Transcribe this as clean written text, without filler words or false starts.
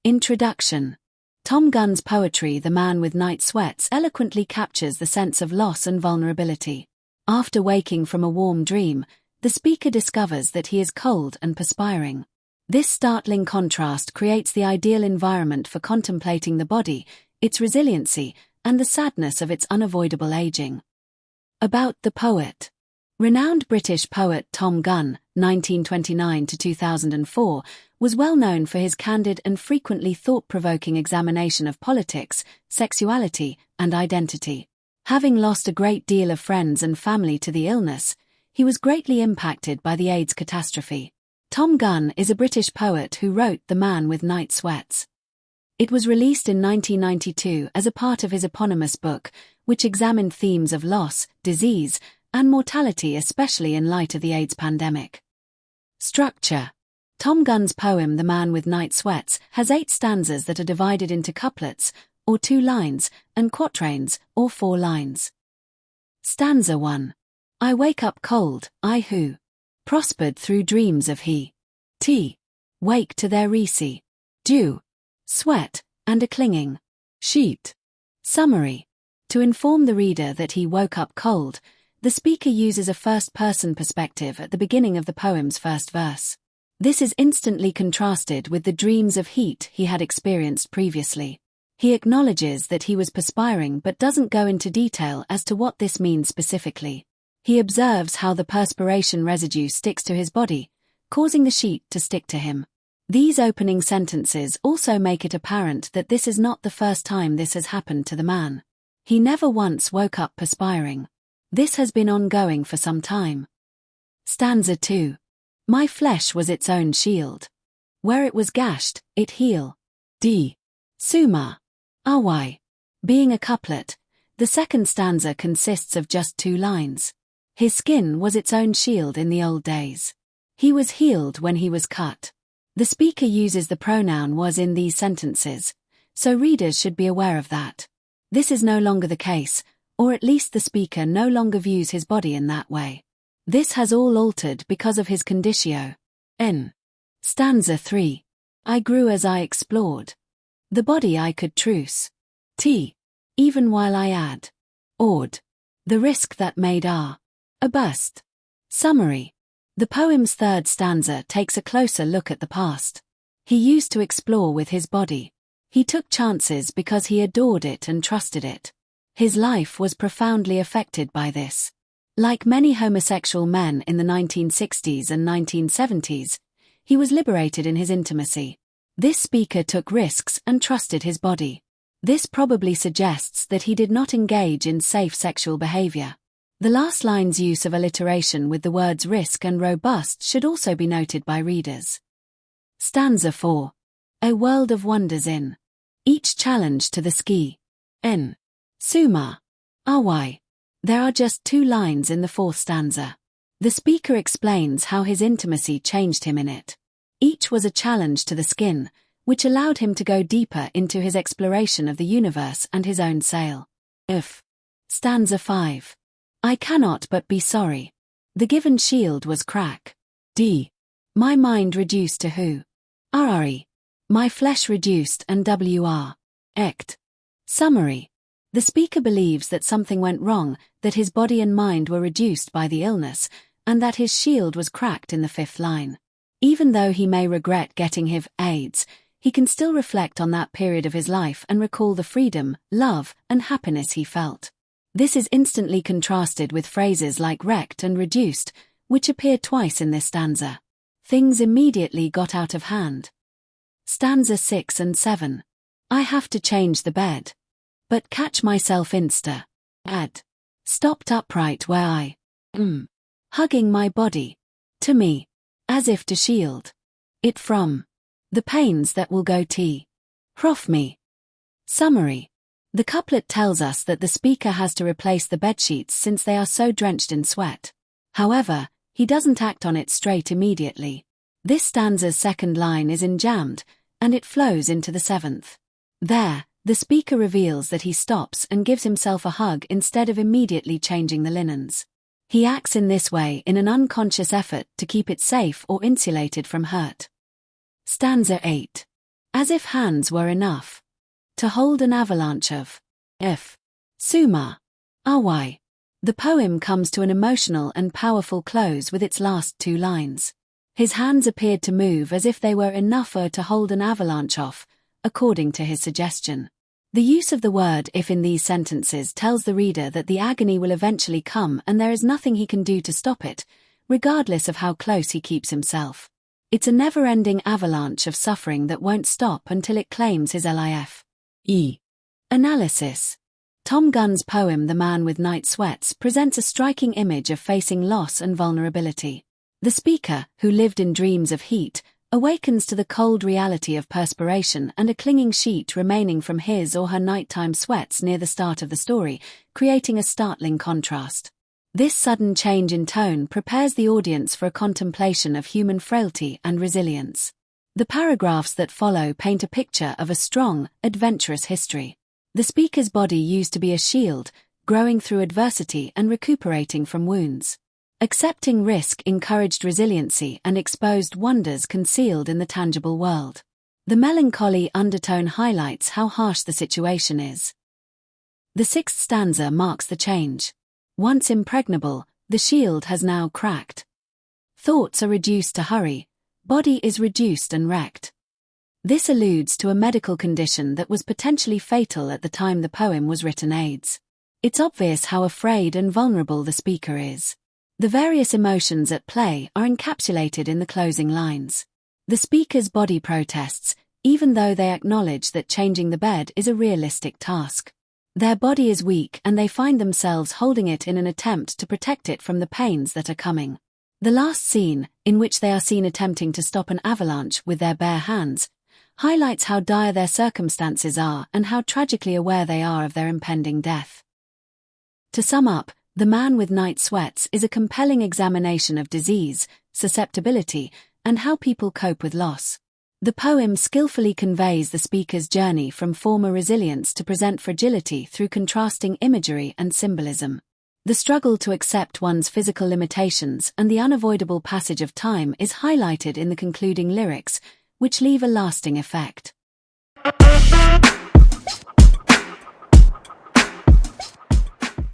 Introduction. Tom Gunn's poetry The Man with Night Sweats eloquently captures the sense of loss and vulnerability. After waking from a warm dream, the speaker discovers that he is cold and perspiring. This startling contrast creates the ideal environment for contemplating the body, its resiliency, and the sadness of its unavoidable aging. About the poet. Renowned British poet Tom Gunn, 1929 to 2004, was well known for his candid and frequently thought-provoking examination of politics, sexuality, and identity. Having lost a great deal of friends and family to the illness, he was greatly impacted by the AIDS catastrophe. Tom Gunn is a British poet who wrote The Man with Night Sweats. It was released in 1992 as a part of his eponymous book, which examined themes of loss, disease, and mortality, especially in light of the AIDS pandemic. Structure. Tom Gunn's poem The Man with Night Sweats has 8 stanzas that are divided into couplets, or 2 lines, and quatrains, or 4 lines. Stanza 1. I wake up cold, I who prospered through dreams of he. Wake to their receipt, dew, sweat, and a clinging sheet. Summary. To inform the reader that he woke up cold, the speaker uses a first-person perspective at the beginning of the poem's first verse. This is instantly contrasted with the dreams of heat he had experienced previously. He acknowledges that he was perspiring but doesn't go into detail as to what this means specifically. He observes how the perspiration residue sticks to his body, causing the sheet to stick to him. These opening sentences also make it apparent that this is not the first time this has happened to the man. He never once woke up perspiring. This has been ongoing for some time. Stanza 2. My flesh was its own shield. Where it was gashed, it heal. Suma. Awai. Being a couplet, the second stanza consists of just 2 lines. His skin was its own shield in the old days. He was healed when he was cut. The speaker uses the pronoun was in these sentences, so readers should be aware of that. This is no longer the case, or at least the speaker no longer views his body in that way. This has all altered because of his conditio. N. Stanza 3. I grew as I explored. The body I could truce. Even while I add. Awed. The risk that made a bust. Summary. The poem's third stanza takes a closer look at the past. He used to explore with his body. He took chances because he adored it and trusted it. His life was profoundly affected by this. Like many homosexual men in the 1960s and 1970s, he was liberated in his intimacy. This speaker took risks and trusted his body. This probably suggests that he did not engage in safe sexual behavior. The last line's use of alliteration with the words risk and robust should also be noted by readers. Stanza 4. A world of wonders in each challenge to the ski. N. Suma. Awai. There are just 2 lines in the 4th stanza. The speaker explains how his intimacy changed him in it. Each was a challenge to the skin, which allowed him to go deeper into his exploration of the universe and his own sail. Stanza 5. I cannot but be sorry. The given shield was crack. My mind reduced to who? Rri. My flesh reduced and ect. Summary. The speaker believes that something went wrong, that his body and mind were reduced by the illness, and that his shield was cracked in the 5th line. Even though he may regret getting HIV AIDS, he can still reflect on that period of his life and recall the freedom, love, and happiness he felt. This is instantly contrasted with phrases like wrecked and reduced, which appear twice in this stanza. Things immediately got out of hand. Stanza 6 and 7. I have to change the bed. But catch myself stopped upright where I hugging my body. To me. As if to shield it from the pains that will go prof me. Summary. The couplet tells us that the speaker has to replace the bedsheets since they are so drenched in sweat. However, he doesn't act on it straight immediately. This stanza's 2nd line is enjambed, and it flows into the 7th. There, the speaker reveals that he stops and gives himself a hug instead of immediately changing the linens. He acts in this way in an unconscious effort to keep it safe or insulated from hurt. Stanza 8. As if hands were enough to hold an avalanche of if. Suma. Awai. The poem comes to an emotional and powerful close with its last two lines. His hands appeared to move as if they were enough to hold an avalanche of, according to his suggestion. The use of the word if in these sentences tells the reader that the agony will eventually come and there is nothing he can do to stop it, regardless of how close he keeps himself. It's a never-ending avalanche of suffering that won't stop until it claims his life. Analysis. Tom Gunn's poem The Man with Night Sweats presents a striking image of facing loss and vulnerability. The speaker, who lived in dreams of heat, awakens to the cold reality of perspiration and a clinging sheet remaining from his or her nighttime sweats near the start of the story, creating a startling contrast. This sudden change in tone prepares the audience for a contemplation of human frailty and resilience. The paragraphs that follow paint a picture of a strong, adventurous history. The speaker's body used to be a shield, growing through adversity and recuperating from wounds. Accepting risk encouraged resiliency and exposed wonders concealed in the tangible world. The melancholy undertone highlights how harsh the situation is. The sixth stanza marks the change. Once impregnable, the shield has now cracked. Thoughts are reduced to hurry, body is reduced and wrecked. This alludes to a medical condition that was potentially fatal at the time the poem was written, AIDS. It's obvious how afraid and vulnerable the speaker is. The various emotions at play are encapsulated in the closing lines. The speaker's body protests, even though they acknowledge that changing the bed is a realistic task. Their body is weak and they find themselves holding it in an attempt to protect it from the pains that are coming. The last scene, in which they are seen attempting to stop an avalanche with their bare hands, highlights how dire their circumstances are and how tragically aware they are of their impending death. To sum up, The Man with Night Sweats is a compelling examination of disease, susceptibility, and how people cope with loss. The poem skillfully conveys the speaker's journey from former resilience to present fragility through contrasting imagery and symbolism. The struggle to accept one's physical limitations and the unavoidable passage of time is highlighted in the concluding lyrics, which leave a lasting effect.